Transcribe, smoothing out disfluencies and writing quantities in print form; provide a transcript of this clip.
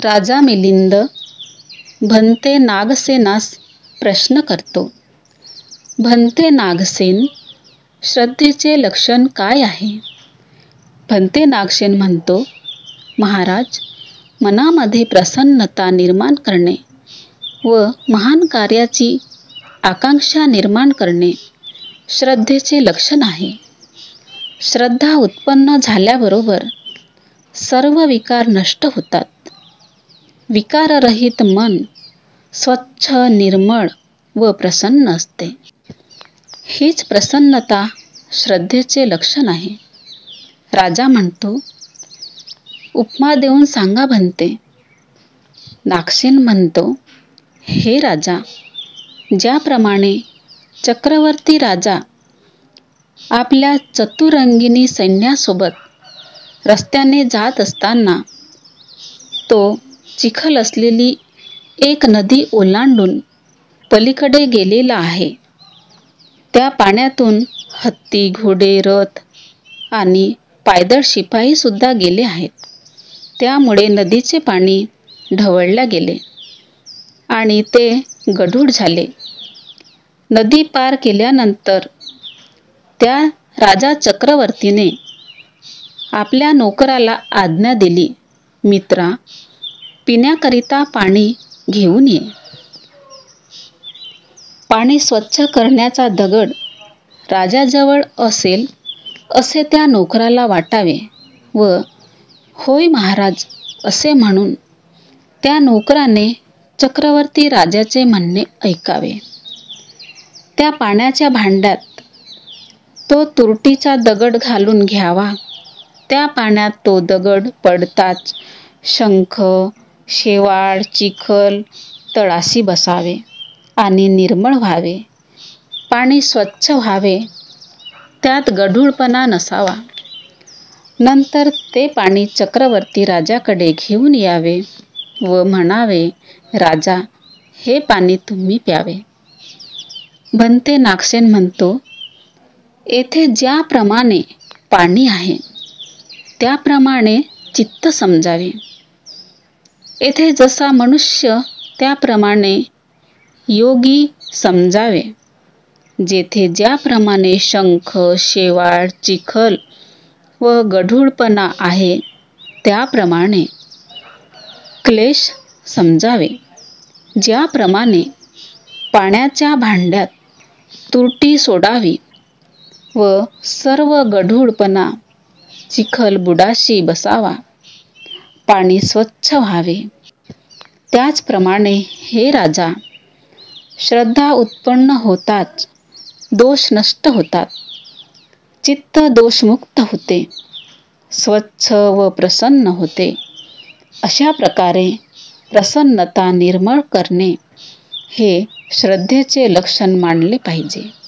राजा मिलिंद भंते नागसेनास प्रश्न करतो. भंते नागसेन, श्रद्धेचे लक्षण काय आहे? भंते नागसेन म्हणतो, महाराज, मनामध्ये प्रसन्नता निर्माण करणे व महान कार्याची आकांक्षा निर्माण करणे श्रद्धेचे लक्षण आहे. श्रद्धा उत्पन्न झाल्याबरोबर सर्व विकार नष्ट होतात. विकाररहित मन स्वच्छ, निर्मळ व प्रसन्न असते. हीच प्रसन्नता श्रद्धेचे लक्षण आहे. राजा म्हणतो, उपमा देऊन सांगा भंते. नागसेन म्हणतो, हे राजा, ज्याप्रमाणे चक्रवर्ती राजा आपल्या चतुरंगिनी सैन्यासोबत रस्त्याने जात असताना तो चिखल असलेली एक नदी ओलांडून पलीकडे गेलेला आहे. त्या पाण्यातून हत्ती, घोडे, रथ आणि पायदळ शिपाई सुद्धा गेले आहेत. त्यामुळे नदीचे पाणी ढवळले गेले आणि ते गढूळ झाले. नदी पार केल्यानंतर त्या राजा चक्रवर्तीने आपल्या नोकराला आज्ञा दिली, मित्रा, पिण्याकरिता पाणी घेऊन ये. पाणी स्वच्छ करण्याचा दगड राजाजवळ असेल असे त्या नोकराला वाटावे व होय महाराज असे म्हणून त्या नोकराने चक्रवर्ती राजाचे म्हणणे ऐकावे. त्या पाण्याच्या भांड्यात तो तुरटीचा दगड घालून घ्यावा. त्या पाण्यात तो दगड पडताच शंख, शेवाळ, चिखल तळाशी बसावे आणि निर्मळ व्हावे. पाणी स्वच्छ व्हावे, त्यात गढूळपणा नसावा. नंतर ते पाणी चक्रवर्ती राजाकडे घेऊन यावे व म्हणावे, राजा, हे पाणी तुम्ही प्यावे. भंते नागसेन म्हणतो, येथे ज्याप्रमाणे पाणी आहे त्याप्रमाणे चित्त समजावे. येथे जसा मनुष्य त्याप्रमाणे योगी समजावे. जेथे ज्याप्रमाणे शंख, शेवाळ, चिखल व गढूळपणा आहे त्याप्रमाणे क्लेश समजावे. ज्याप्रमाणे पाण्याच्या भांड्यात तुरटी सोडावी व सर्व गढूळपणा चिखल बुडाशी बसावा, पाणी स्वच्छ व्हावे, त्याचप्रमाणे हे राजा, श्रद्धा उत्पन्न होताच दोष नष्ट होतात. चित्त दोषमुक्त होते, स्वच्छ व प्रसन्न होते. अशा प्रकारे प्रसन्नता निर्माण करणे हे श्रद्धेचे लक्षण मानले पाहिजे.